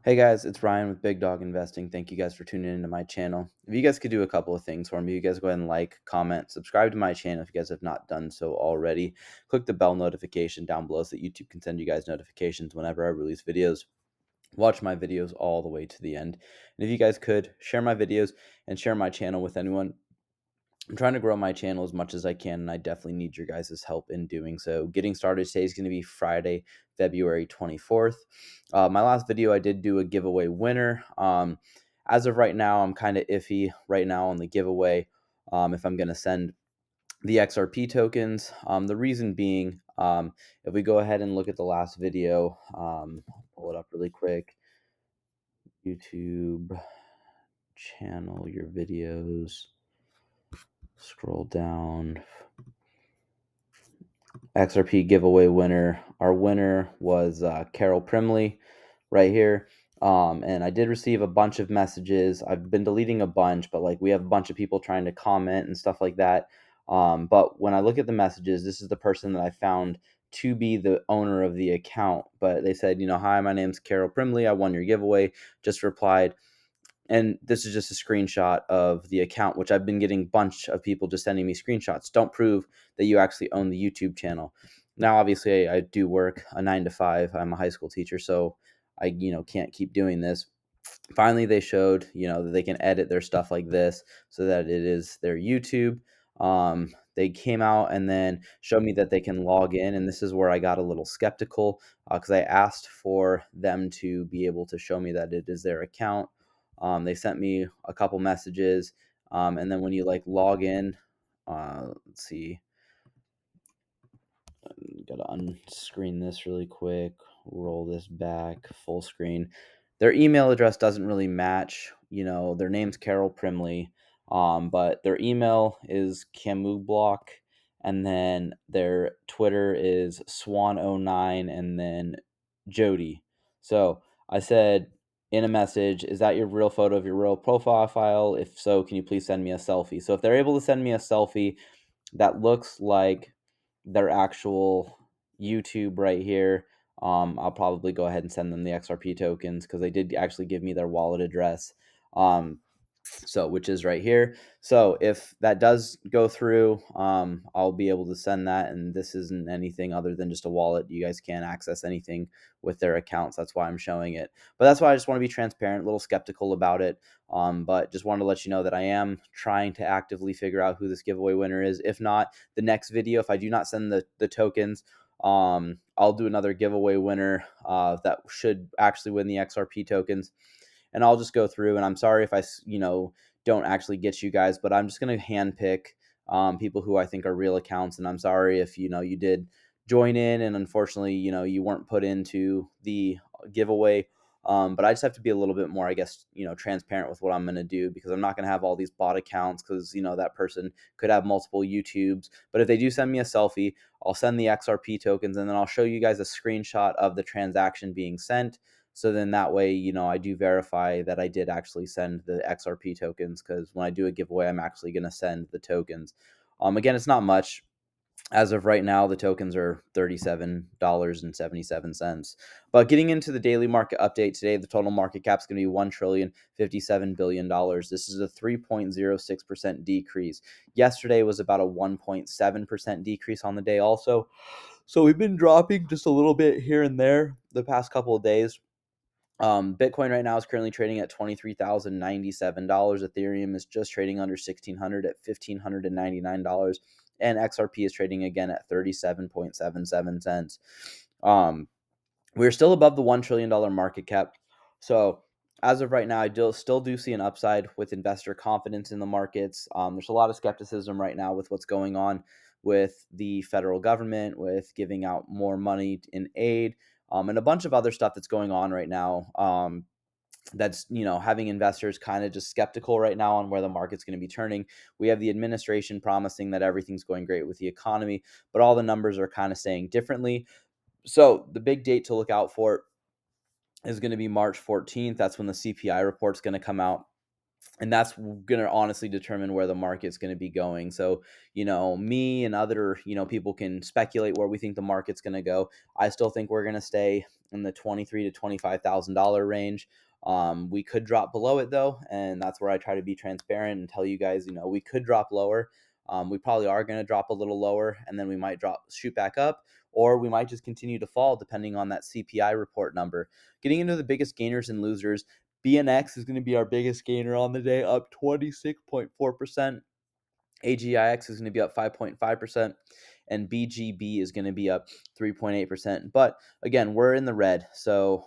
Hey guys, it's Ryan with Big Dog Investing. Thank you guys for tuning into my channel. If you guys could do a couple of things for me, you guys go ahead and like, comment, subscribe to my channel if you guys have not done so already. Click the bell notification down below so that YouTube can send you guys notifications whenever I release videos. Watch my videos all the way to the end. And if you guys could share my videos and share my channel with anyone. I'm trying to grow my channel as much as I can, and I definitely need your guys' help in doing so. Getting started today is going to be Friday, February 24th. My last video, I did do a giveaway winner. As of right now, I'm kind of iffy right now on the giveaway if I'm going to send the XRP tokens. The reason being, if we go ahead and look at the last video, I'll pull it up really quick. YouTube channel, your videos, scroll down. XRP giveaway winner. Our winner was Carol Primley right here. And I did receive a bunch of messages. I've been deleting a bunch, but like we have a bunch of people trying to comment and stuff like that. But when I look at the messages, this is the person that I found to be the owner of the account. But they said, hi, my name's Carol Primley. I won your giveaway. Just replied, and this is just a screenshot of the account, which I've been getting a bunch of people just sending me screenshots. Don't prove that you actually own the YouTube channel. Now, obviously, I do work a 9 to 5. I'm a high school teacher, so I, can't keep doing this. Finally, they showed, that they can edit their stuff like this so that it is their YouTube. They came out and then showed me that they can log in, and this is where I got a little skeptical because I asked for them to be able to show me that it is their account. They sent me a couple messages, and then when you like log in, let's see, gotta unscreen this really quick, roll this back full screen. Their email address doesn't really match. Their name's Carol Primley, but their email is Camublock, and then their Twitter is Swan09, and then Jody. So I said in a message, is that your real photo of your real profile file? If so, can you please send me a selfie? So if they're able to send me a selfie that looks like their actual YouTube right here, I'll probably go ahead and send them the XRP tokens because they did actually give me their wallet address. So which is right here. So if that does go through, I'll be able to send that, and this isn't anything other than just a wallet. You guys can't access anything with their accounts. That's why I'm showing it, but that's why I just want to be transparent, a little skeptical about it. But just wanted to let you know that I am trying to actively figure out who this giveaway winner is. If not, the next video, if I do not send the tokens, I'll do another giveaway winner that should actually win the XRP tokens, and I'll just go through. And I'm sorry if I, don't actually get you guys, but I'm just going to handpick people who I think are real accounts. And I'm sorry if, you did join in and unfortunately, you weren't put into the giveaway. But I just have to be a little bit more, I guess, transparent with what I'm going to do, because I'm not going to have all these bot accounts because, that person could have multiple YouTubes. But if they do send me a selfie, I'll send the XRP tokens, and then I'll show you guys a screenshot of the transaction being sent. So then that way, I do verify that I did actually send the XRP tokens, because when I do a giveaway, I'm actually going to send the tokens. Again, it's not much. As of right now, the tokens are $37.77. But getting into the daily market update today, the total market cap is going to be $1,057,000,000,000. This is a 3.06% decrease. Yesterday was about a 1.7% decrease on the day also. So we've been dropping just a little bit here and there the past couple of days. Bitcoin right now is currently trading at $23,097. Ethereum is just trading under 1,600 at $1,599, and XRP is trading again at 37.77 cents. We're still above the $1 trillion market cap. So as of right now, I still do see an upside with investor confidence in the markets. There's a lot of skepticism right now with what's going on with the federal government, with giving out more money in aid, and a bunch of other stuff that's going on right now. That's having investors kind of just skeptical right now on where the market's going to be turning. We have the administration promising that everything's going great with the economy, but all the numbers are kind of saying differently. So the big date to look out for is going to be March 14th. That's when the CPI report's going to come out. And that's going to honestly determine where the market's going to be going. So, me and other, people can speculate where we think the market's going to go. I still think we're going to stay in the 23 to $25,000 range. We could drop below it though, and that's where I try to be transparent and tell you guys, we could drop lower. We probably are going to drop a little lower, and then we might shoot back up, or we might just continue to fall depending on that CPI report number. Getting into the biggest gainers and losers, BNX is going to be our biggest gainer on the day, up 26.4%. AGIX is going to be up 5.5%, and BGB is going to be up 3.8%. But again, we're in the red. So,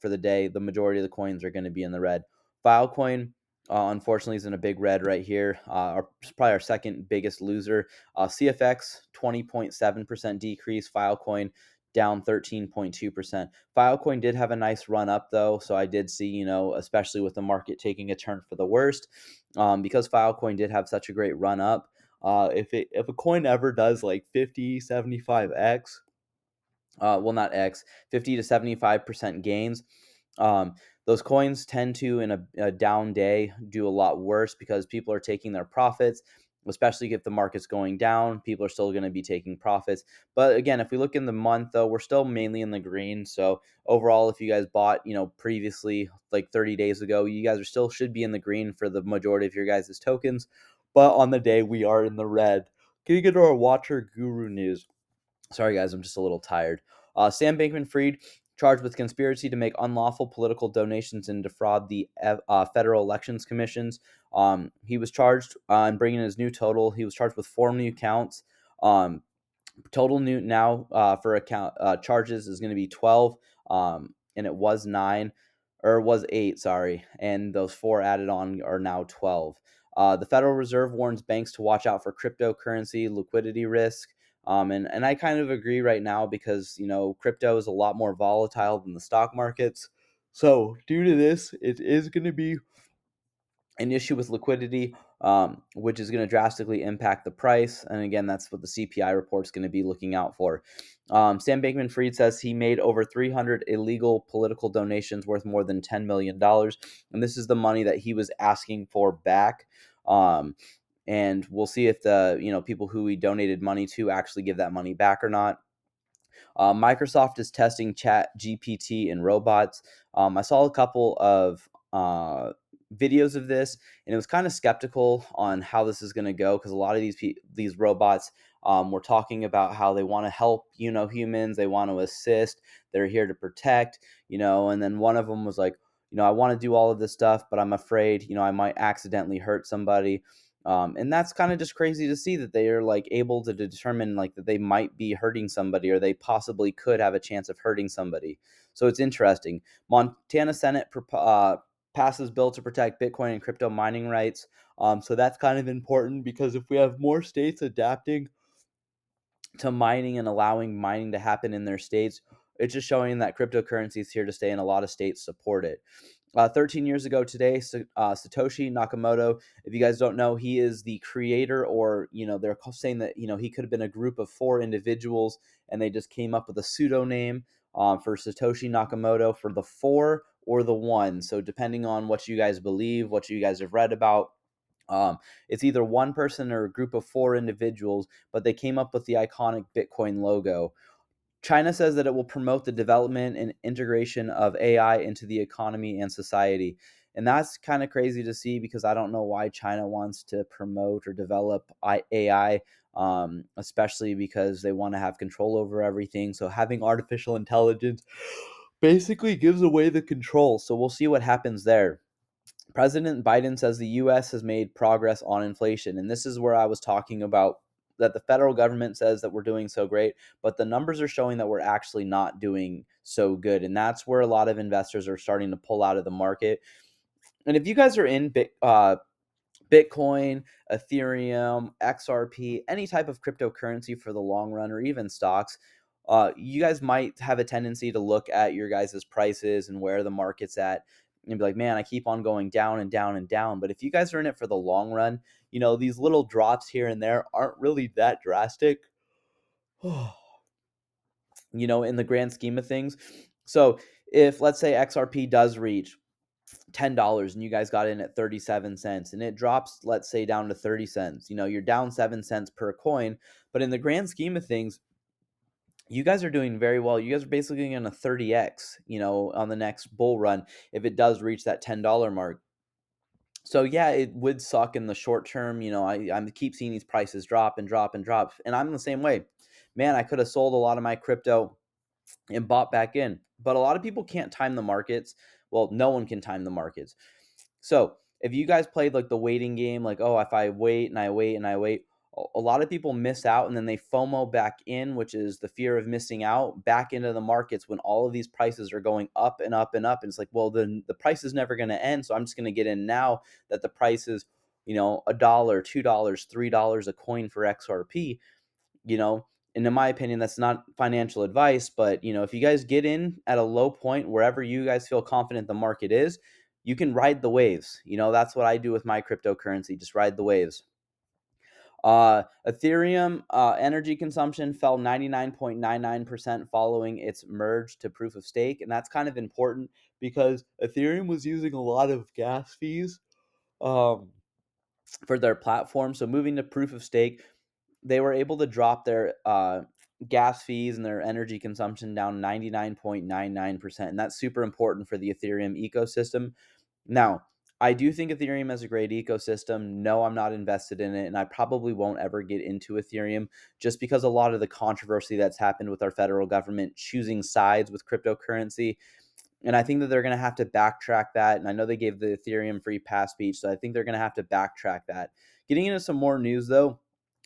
for the day, the majority of the coins are going to be in the red. Filecoin, unfortunately, is in a big red right here. Probably our second biggest loser. CFX, 20.7% decrease. Filecoin, down 13.2%. Filecoin did have a nice run up though, so I did see, especially with the market taking a turn for the worst, because Filecoin did have such a great run up. If a coin ever does like 50, 75x, well, not X, 50 to 75% gains. Um, those coins tend to, in a down day, do a lot worse because people are taking their profits, especially if the market's going down. People are still going to be taking profits. But again, if we look in the month, though, we're still mainly in the green. So overall, if you guys bought, previously, like 30 days ago, you guys still should be in the green for the majority of your guys' tokens. But on the day, we are in the red. Getting into our Watcher Guru news. Sorry, guys, I'm just a little tired. Sam Bankman-Fried charged with conspiracy to make unlawful political donations and defraud the federal elections commissions. He was charged and bringing his new total. He was charged with 4 new counts. Total new now for account charges is going to be 12, and it was 9, or it was 8, sorry, and those 4 added on are now 12. The Federal Reserve warns banks to watch out for cryptocurrency liquidity risk. And I kind of agree right now because, crypto is a lot more volatile than the stock markets. So due to this, it is going to be an issue with liquidity, which is going to drastically impact the price. And again, that's what the CPI report is going to be looking out for. Sam Bankman-Fried says he made over 300 illegal political donations worth more than $10 million. And this is the money that he was asking for back. And we'll see if the people who he donated money to actually give that money back or not. Microsoft is testing Chat GPT in robots. I saw a couple of videos of this, and it was kind of skeptical on how this is going to go because a lot of these robots were talking about how they want to help humans, they want to assist, they're here to protect, and then one of them was like, I want to do all of this stuff, but I'm afraid I might accidentally hurt somebody. And that's kind of just crazy to see that they are like able to determine like that they might be hurting somebody or they possibly could have a chance of hurting somebody. So it's interesting. Montana Senate passes bill to protect Bitcoin and crypto mining rights. So that's kind of important because if we have more states adapting to mining and allowing mining to happen in their states, it's just showing that cryptocurrency is here to stay and a lot of states support it. 13 years ago today, Satoshi Nakamoto, if you guys don't know, he is the creator, or, they're saying that, he could have been a group of 4 individuals and they just came up with a pseudonym for Satoshi Nakamoto for the 4 or the 1. So depending on what you guys believe, what you guys have read about, it's either one person or a group of 4 individuals, but they came up with the iconic Bitcoin logo. China says that it will promote the development and integration of AI into the economy and society. And that's kind of crazy to see because I don't know why China wants to promote or develop AI, especially because they want to have control over everything. So having artificial intelligence basically gives away the control. So we'll see what happens there. President Biden says the U.S. has made progress on inflation. And this is where I was talking about that the federal government says that we're doing so great, but the numbers are showing that we're actually not doing so good. And that's where a lot of investors are starting to pull out of the market. And if you guys are in Bitcoin, Ethereum, XRP, any type of cryptocurrency for the long run, or even stocks, you guys might have a tendency to look at your guys' prices and where the market's at and be like, man, I keep on going down and down and down. But if you guys are in it for the long run, these little drops here and there aren't really that drastic, in the grand scheme of things. So if, let's say, XRP does reach $10 and you guys got in at 37 cents and it drops, let's say, down to 30 cents, you're down 7 cents per coin. But in the grand scheme of things, you guys are doing very well. You guys are basically going to 30x, on the next bull run if it does reach that $10 mark. So yeah, it would suck in the short term. I keep seeing these prices drop and drop and drop, and I'm the same way. Man, I could have sold a lot of my crypto and bought back in, but a lot of people can't time the markets. Well, no one can time the markets. So if you guys played like the waiting game, like, oh, if I wait and I wait and I wait, a lot of people miss out and then they FOMO back in, which is the fear of missing out, back into the markets when all of these prices are going up and up and up. And it's like, well, then the price is never going to end. So I'm just going to get in now that the price is, a dollar, $2, $3 a coin for XRP, you know. And in my opinion, that's not financial advice, but if you guys get in at a low point wherever you guys feel confident the market is, you can ride the waves. That's what I do with my cryptocurrency, just ride the waves. Ethereum energy consumption fell 99.99% following its merge to proof of stake. And that's kind of important because Ethereum was using a lot of gas fees um, for their platform. So moving to proof of stake, they were able to drop their gas fees and their energy consumption down 99.99%. And that's super important for the Ethereum ecosystem. Now, I do think Ethereum has a great ecosystem. No, I'm not invested in it, and I probably won't ever get into Ethereum just because a lot of the controversy that's happened with our federal government choosing sides with cryptocurrency. And I think that they're going to have to backtrack that. And I know they gave the Ethereum free pass speech, so I think they're going to have to backtrack that. Getting into some more news, though,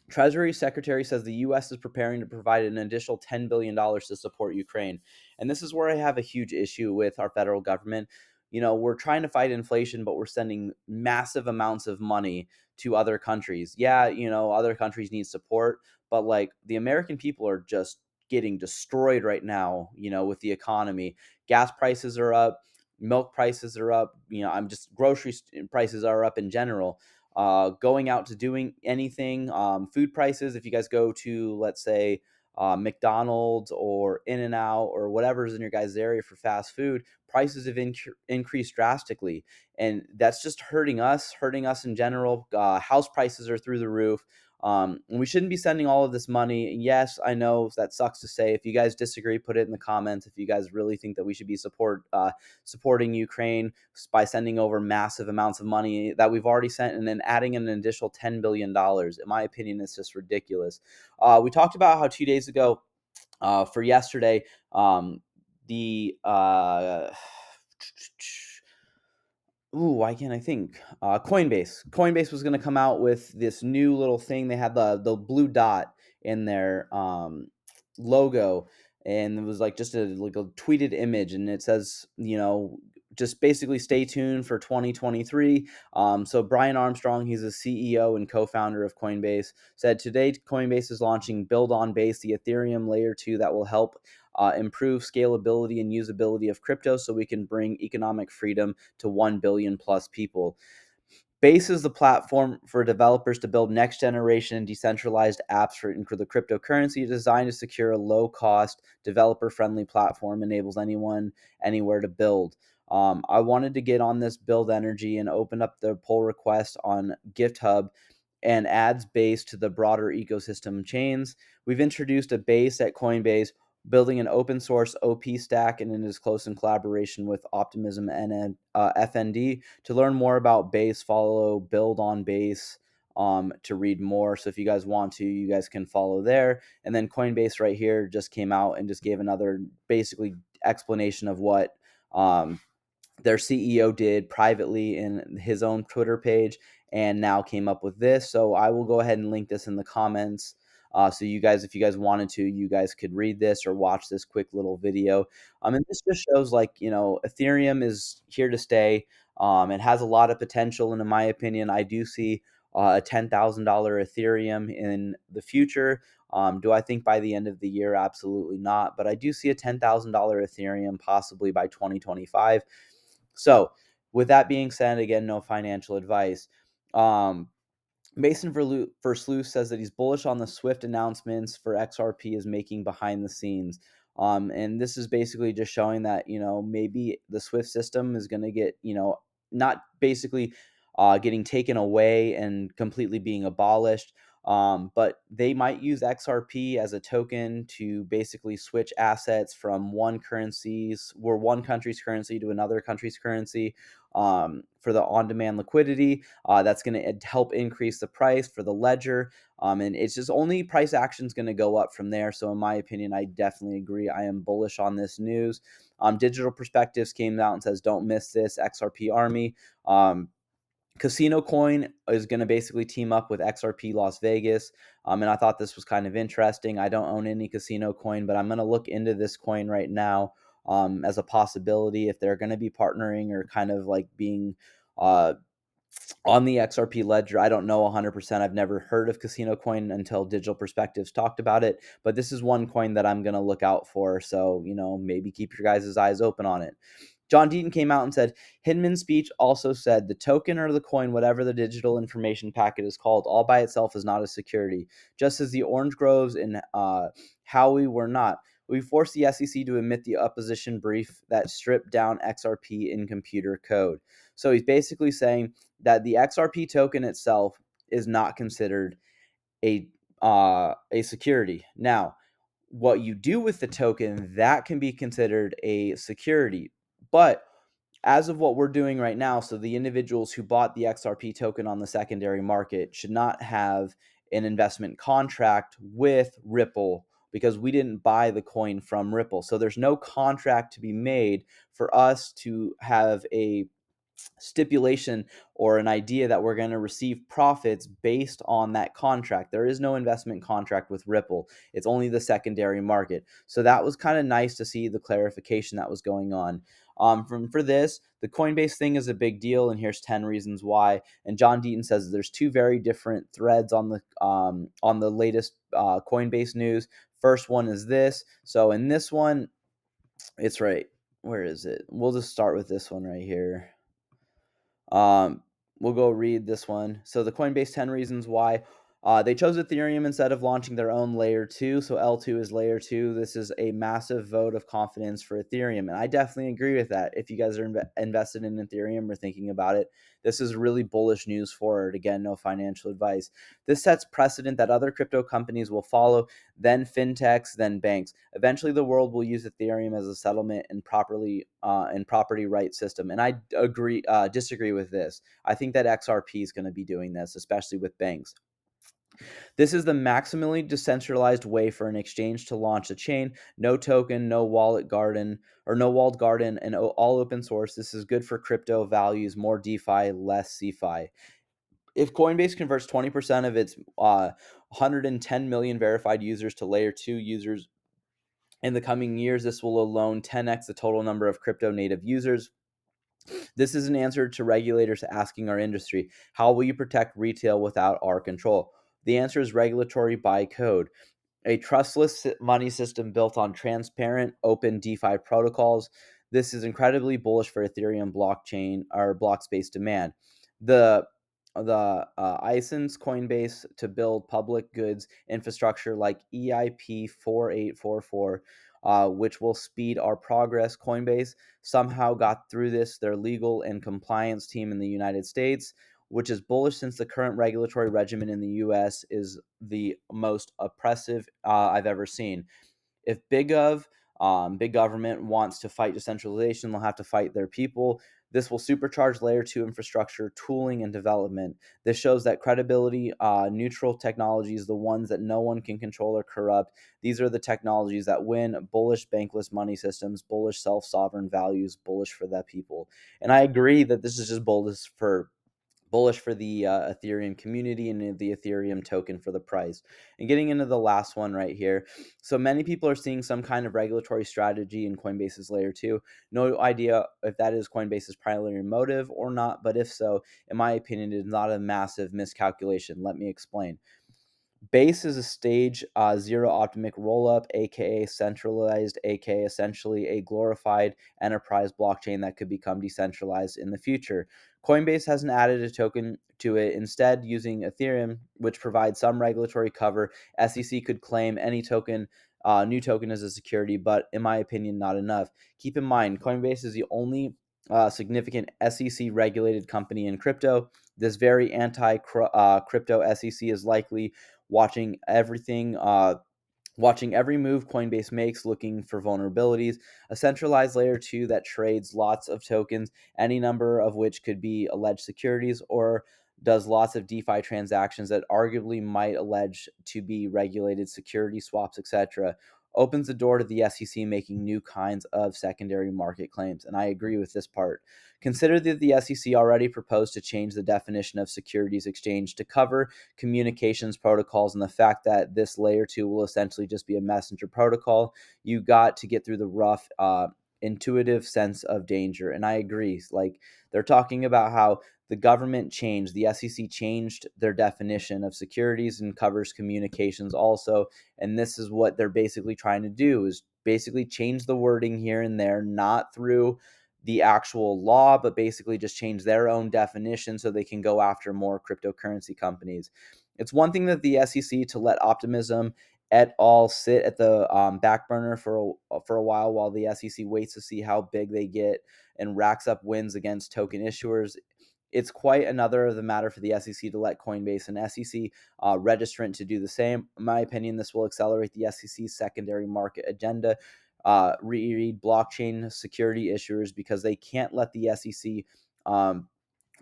Treasury Secretary says the U.S. is preparing to provide an additional $10 billion to support Ukraine. And this is where I have a huge issue with our federal government. We're trying to fight inflation, but we're sending massive amounts of money to other countries. Yeah, other countries need support, but like the American people are just getting destroyed right now, with the economy. Gas prices are up, milk prices are up, I'm just grocery prices are up in general. Going out to doing anything, food prices. If you guys go to, let's say, McDonald's or In and Out or whatever's in your guys' area for fast food, prices have increased drastically, and that's just hurting us in general. House prices are through the roof. And we shouldn't be sending all of this money. Yes, I know that sucks to say. If you guys disagree, put it in the comments. If you guys really think that we should be supporting Ukraine by sending over massive amounts of money that we've already sent and then adding an additional $10 billion, in my opinion, it's just ridiculous. We talked about how 2 days ago, for yesterday, the why can't I think? Coinbase was going to come out with this new little thing. They had the blue dot in their logo, and it was like just a tweeted image, and it says, just basically stay tuned for 2023. So Brian Armstrong, he's the CEO and co-founder of Coinbase, said today Coinbase is launching Buildonbase, the Ethereum layer 2 that will help improve scalability and usability of crypto so we can bring economic freedom to 1 billion plus people. Base is the platform for developers to build next generation decentralized apps for the cryptocurrency, designed to secure a low cost, developer friendly platform, enables anyone, anywhere to build. I wanted to get on this Build Energy and open up the pull request on GitHub and adds Base to the broader ecosystem chains. We've introduced a Base at Coinbase, building an open source OP stack, and it is close in collaboration with Optimism and FND. To learn more about Base, follow Buildonbase to read more. So if you guys want to, you guys can follow there. And then Coinbase right here just came out and just gave another basically explanation of what their CEO did privately in his own Twitter page, and now came up with this. So I will go ahead and link this in the comments. So you guys, if you guys wanted to, you guys could read this or watch this quick little video. And this just shows like, Ethereum is here to stay. It has a lot of potential. And in my opinion, I do see a $10,000 Ethereum in the future. Do I think by the end of the year? Absolutely not. But I do see a $10,000 Ethereum possibly by 2025. So, with that being said, again, no financial advice. Um, Mason Versluis says that he's bullish on the Swift announcements for XRP is making behind the scenes. And this is basically just showing that, maybe the Swift system is going to get, not basically getting taken away and completely being abolished. But they might use XRP as a token to basically switch assets from one country's currency to another country's currency, for the on-demand liquidity. That's going to help increase the price for the ledger. And it's just only price action is going to go up from there. So in my opinion, I definitely agree. I am bullish on this news. Digital Perspectives came out and says, don't miss this XRP army. Casino Coin is going to basically team up with XRP Las Vegas. And I thought this was kind of interesting. I don't own any Casino Coin, but I'm going to look into this coin right now, as a possibility if they're going to be partnering or kind of like being uh, on the XRP ledger. I don't know 100%. I've never heard of Casino Coin until Digital Perspectives talked about it. But this is one coin that I'm going to look out for. So, maybe keep your guys' eyes open on it. John Deaton came out and said, Hinman's speech also said the token or the coin, whatever the digital information packet is called, all by itself is not a security. Just as the orange groves and Howie were not. We forced the SEC to admit the opposition brief that stripped down XRP in computer code. So he's basically saying that the XRP token itself is not considered a security. Now, what you do with the token, that can be considered a security. But as of what we're doing right now, so the individuals who bought the XRP token on the secondary market should not have an investment contract with Ripple because we didn't buy the coin from Ripple. So there's no contract to be made for us to have a stipulation or an idea that we're going to receive profits based on that contract. There is no investment contract with Ripple. It's only the secondary market. So that was kind of nice to see the clarification that was going on. For this, the Coinbase thing is a big deal, and here's 10 reasons why. And John Deaton says there's two very different threads on the latest Coinbase news. First one is this. So in this one, it's right. Where is it? We'll just start with this one right here. We'll go read this one. So the Coinbase 10 reasons why they chose Ethereum instead of launching their own layer 2. So L2 is layer 2. This is a massive vote of confidence for Ethereum. And I definitely agree with that. If you guys are invested in Ethereum or thinking about it, this is really bullish news for it. Again, no financial advice. This sets precedent that other crypto companies will follow, then fintechs, then banks. Eventually, the world will use Ethereum as a settlement and property right system. And I disagree with this. I think that XRP is going to be doing this, especially with banks. This is the maximally decentralized way for an exchange to launch a chain. No token, no walled garden, and all open source. This is good for crypto values, more DeFi, less CeFi. If Coinbase converts 20% of its 110 million verified users to layer 2 users in the coming years, this will alone 10x the total number of crypto native users. This is an answer to regulators asking our industry, how will you protect retail without our control? The answer is regulatory by code. A trustless money system built on transparent, open DeFi protocols. This is incredibly bullish for Ethereum blockchain or block space demand. The ISIN's Coinbase to build public goods infrastructure like EIP 4844, which will speed our progress. Coinbase somehow got through this, their legal and compliance team in the United States, which is bullish since the current regulatory regimen in the US is the most oppressive I've ever seen. If big government wants to fight decentralization, they'll have to fight their people. This will supercharge layer 2 infrastructure, tooling, and development. This shows that credibility, neutral technologies, the ones that no one can control or corrupt, these are the technologies that win. Bullish bankless money systems, bullish self-sovereign values, bullish for the people. And I agree that this is just bullish for the Ethereum community and the Ethereum token for the price. And getting into the last one right here. So many people are seeing some kind of regulatory strategy in Coinbase's layer 2. No idea if that is Coinbase's primary motive or not, but if so, in my opinion, it is not a massive miscalculation. Let me explain. Base is a stage 0 optimic rollup, aka centralized, aka essentially a glorified enterprise blockchain that could become decentralized in the future. Coinbase hasn't added a token to it, instead using Ethereum, which provides some regulatory cover. SEC could claim any new token as a security, but in my opinion, not enough. Keep in mind, Coinbase is the only significant SEC regulated company in crypto. This very anti crypto SEC is likely watching everything. Watching every move Coinbase makes, looking for vulnerabilities, a centralized layer 2 that trades lots of tokens, any number of which could be alleged securities, or does lots of DeFi transactions that arguably might allege to be regulated security swaps, etc., opens the door to the SEC making new kinds of secondary market claims. And I agree with this part. Consider that the SEC already proposed to change the definition of securities exchange to cover communications protocols, and the fact that this layer 2 will essentially just be a messenger protocol. You got to get through the rough intuitive sense of danger. And I agree. Like, they're talking about how the government changed, the SEC changed their definition of securities and covers communications also. And this is what they're basically trying to do, is basically change the wording here and there, not through the actual law, but basically just change their own definition so they can go after more cryptocurrency companies. It's one thing that the SEC to let Optimism et al. Sit at the back burner for a while the SEC waits to see how big they get and racks up wins against token issuers. It's quite another of the matter for the SEC to let Coinbase and SEC registrant to do the same. In my opinion, this will accelerate the SEC's secondary market agenda. Read blockchain security issuers, because they can't let the SEC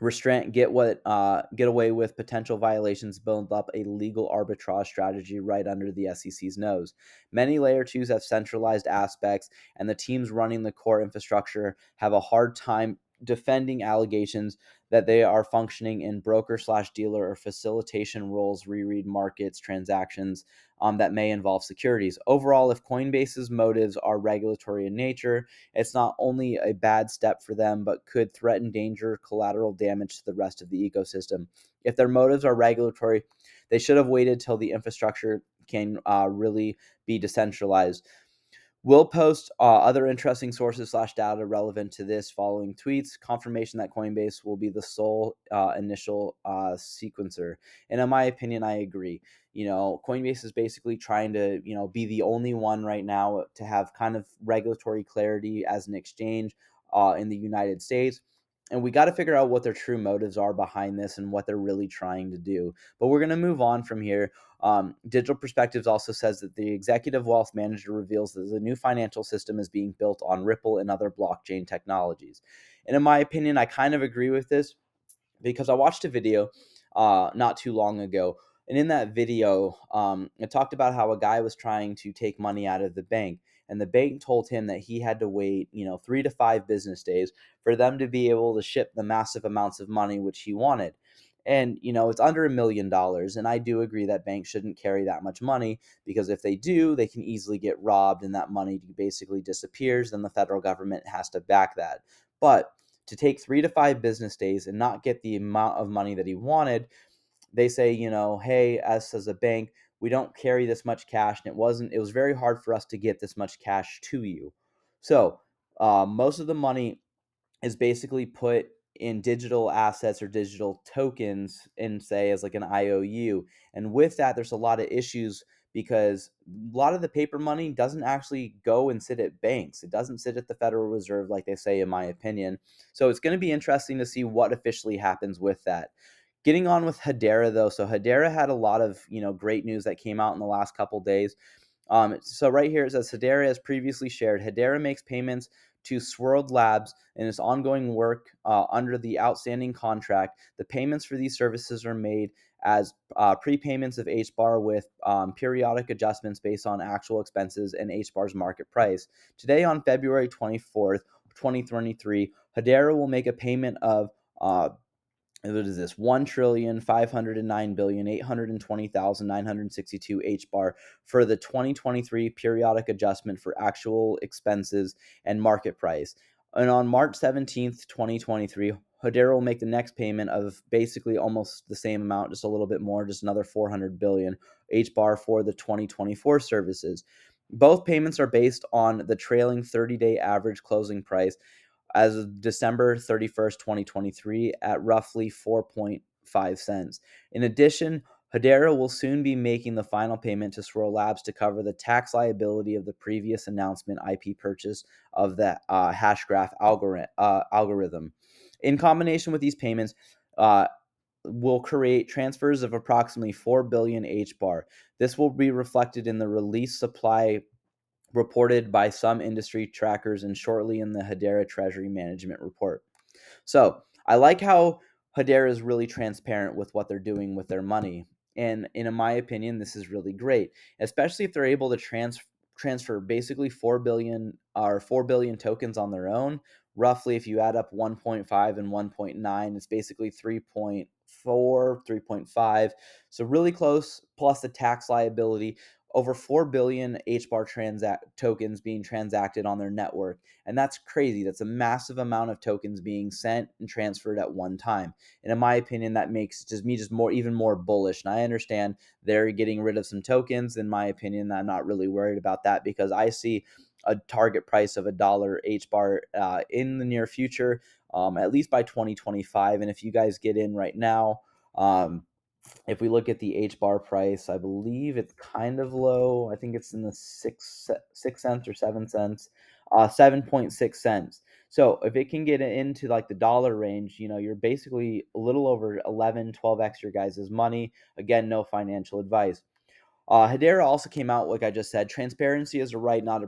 restraint get away with potential violations, build up a legal arbitrage strategy right under the SEC's nose. Many layer 2s have centralized aspects, and the teams running the core infrastructure have a hard time defending allegations that they are functioning in broker slash dealer or facilitation roles. Reread markets transactions that may involve securities. Overall, if Coinbase's motives are regulatory in nature, it's not only a bad step for them, but could threaten danger, collateral damage to the rest of the ecosystem. If their motives are regulatory, they should have waited till the infrastructure can really be decentralized. We'll post other interesting sources slash data relevant to this following tweets. Confirmation that Coinbase will be the sole initial sequencer. And in my opinion, I agree. Coinbase is basically trying to, be the only one right now to have kind of regulatory clarity as an exchange in the United States. And we got to figure out what their true motives are behind this and what they're really trying to do. But we're going to move on from here. Digital Perspectives also says that the executive wealth manager reveals that the new financial system is being built on Ripple and other blockchain technologies. And in my opinion, I kind of agree with this, because I watched a video not too long ago. And in that video, it talked about how a guy was trying to take money out of the bank. And the bank told him that he had to wait, 3 to 5 business days for them to be able to ship the massive amounts of money which he wanted. And, it's under $1 million. And I do agree that banks shouldn't carry that much money, because if they do, they can easily get robbed and that money basically disappears. Then the federal government has to back that. But to take 3 to 5 business days and not get the amount of money that he wanted, they say, hey, us as a bank, we don't carry this much cash, and it was very hard for us to get this much cash to you. So most of the money is basically put in digital assets or digital tokens, and say as like an IOU. And with that, there's a lot of issues, because a lot of the paper money doesn't actually go and sit at banks. It doesn't sit at the Federal Reserve like they say, in my opinion. So it's going to be interesting to see what officially happens with that. Getting on with Hedera, though. So Hedera had a lot of, great news that came out in the last couple days. So right here it says, Hedera, as previously shared, Hedera makes payments to Swirled Labs in its ongoing work under the outstanding contract. The payments for these services are made as prepayments of HBAR with periodic adjustments based on actual expenses and HBAR's market price. Today, on February 24th, 2023, Hedera will make a payment of what is this? 1,509,820,962 HBAR for the 2023 periodic adjustment for actual expenses and market price. And on March 17th, 2023, Hedera will make the next payment of basically almost the same amount, just a little bit more, just another 400 billion HBAR for the 2024 services. Both payments are based on the trailing 30-day average closing price as of December 31st, 2023, at roughly 4.5 cents. In addition, Hedera will soon be making the final payment to Swirl Labs to cover the tax liability of the previous announcement IP purchase of the Hashgraph algorithm. In combination with these payments, uh, will create transfers of approximately 4 billion HBAR. This will be reflected in the release supply reported by some industry trackers and shortly in the Hedera Treasury Management Report. So I like how Hedera is really transparent with what they're doing with their money. And in my opinion, this is really great, especially if they're able to transfer basically 4 billion or 4 billion tokens on their own. Roughly, if you add up 1.5 and 1.9, it's basically 3.4, 3.5. So really close, plus the tax liability. Over 4 billion HBAR tokens being transacted on their network. And that's crazy. That's a massive amount of tokens being sent and transferred at one time. And in my opinion, that makes just more, even more bullish. And I understand they're getting rid of some tokens. In my opinion, I'm not really worried about that because I see a target price of $1 HBAR in the near future, at least by 2025. And if you guys get in right now, if we look at the H bar price, I believe it's kind of low. I think it's in the 6 cents or 7 cents, 7.6 cents. So if it can get into like the dollar range, you're basically a little over 11, 12x your guys' money. Again, no financial advice. Hedera also came out, like I just said, transparency is a right, not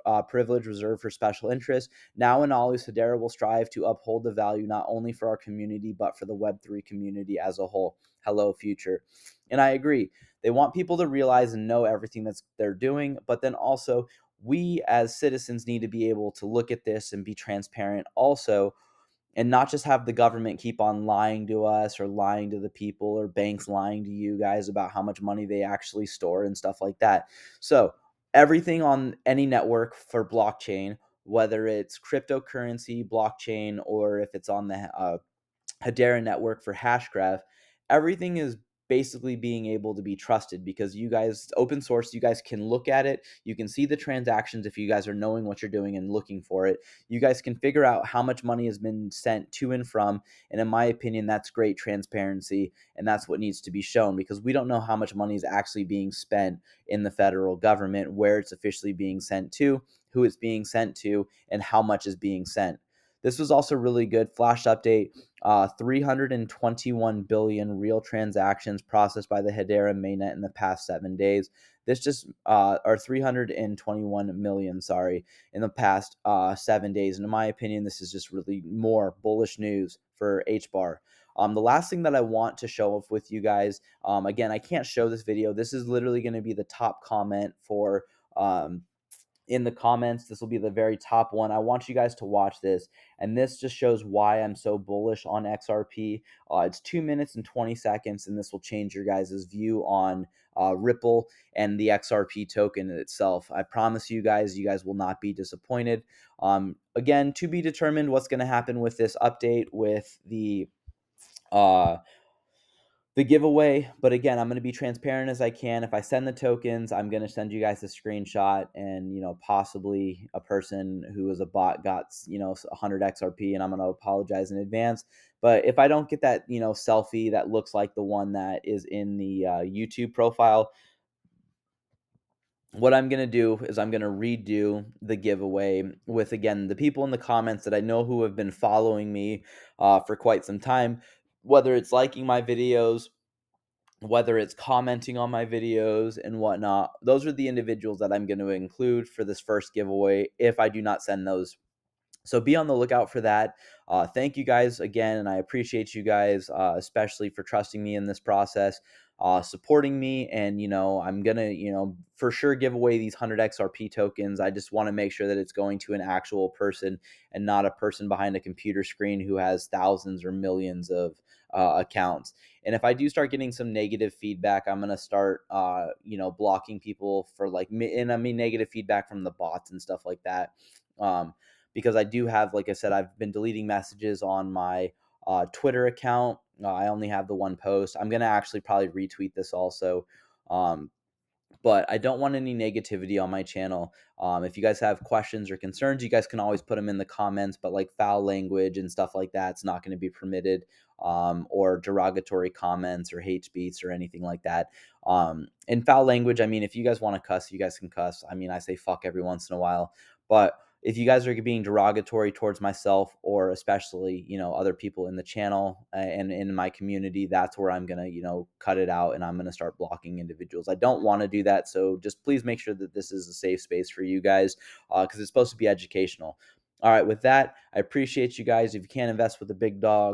a privilege reserved for special interests. Now and always, Hedera will strive to uphold the value not only for our community, but for the Web3 community as a whole. Hello, future. And I agree. They want people to realize and know everything that's they're doing, but then also we as citizens need to be able to look at this and be transparent also, and not just have the government keep on lying to us or lying to the people or banks lying to you guys about how much money they actually store and stuff like that. So, everything on any network for blockchain, whether it's cryptocurrency, blockchain, or if it's on the Hedera network for Hashgraph, everything is basically being able to be trusted because you guys, open source, you guys can look at it. You can see the transactions if you guys are knowing what you're doing and looking for it. You guys can figure out how much money has been sent to and from. And in my opinion, that's great transparency. And that's what needs to be shown because we don't know how much money is actually being spent in the federal government, where it's officially being sent to, who it's being sent to, and how much is being sent. This was also really good. Flash update, 321 billion real transactions processed by the Hedera mainnet in the past 7 days. This just, or 321 million, sorry, in the past 7 days. And in my opinion, this is just really more bullish news for HBAR. The last thing that I want to show off with you guys, again, I can't show this video. This is literally going to be the top comment for in the comments. This will be the very top one. I want you guys to watch this. And this just shows why I'm so bullish on XRP. It's 2 minutes and 20 seconds, and this will change your guys' view on Ripple and the XRP token itself. I promise you guys will not be disappointed. Again, to be determined what's going to happen with this update with uh, the giveaway. But again, I'm going to be transparent as I can. If I send the tokens, I'm going to send you guys a screenshot, and possibly a person who was a bot got 100 XRP, and I'm going to apologize in advance. But if I don't get that selfie that looks like the one that is in the YouTube profile, what I'm going to do is I'm going to redo the giveaway with, again, the people in the comments that I know who have been following me for quite some time, whether it's liking my videos, whether it's commenting on my videos and whatnot. Those are the individuals that I'm going to include for this first giveaway if I do not send those. So be on the lookout for that. Thank you guys again, and I appreciate you guys, especially for trusting me in this process, supporting me. And I'm gonna, for sure give away these 100 XRP tokens. I just want to make sure that it's going to an actual person and not a person behind a computer screen who has thousands or millions of accounts. And if I do start getting some negative feedback, I'm gonna start, blocking people for and I mean negative feedback from the bots and stuff like that. Because I do have, like I said, I've been deleting messages on my Twitter account. I only have the one post. I'm going to actually probably retweet this also. Um, but I don't want any negativity on my channel. If you guys have questions or concerns, you guys can always put them in the comments, but like foul language and stuff like that's not going to be permitted, or derogatory comments or hate speech or anything like that. And foul language, I mean, if you guys want to cuss, you guys can cuss. I mean, I say fuck every once in a while, but if you guys are being derogatory towards myself or especially, other people in the channel and in my community, that's where I'm going to, cut it out and I'm going to start blocking individuals. I don't want to do that. So just please make sure that this is a safe space for you guys, because it's supposed to be educational. All right. With that, I appreciate you guys. If you can't invest with a big dog,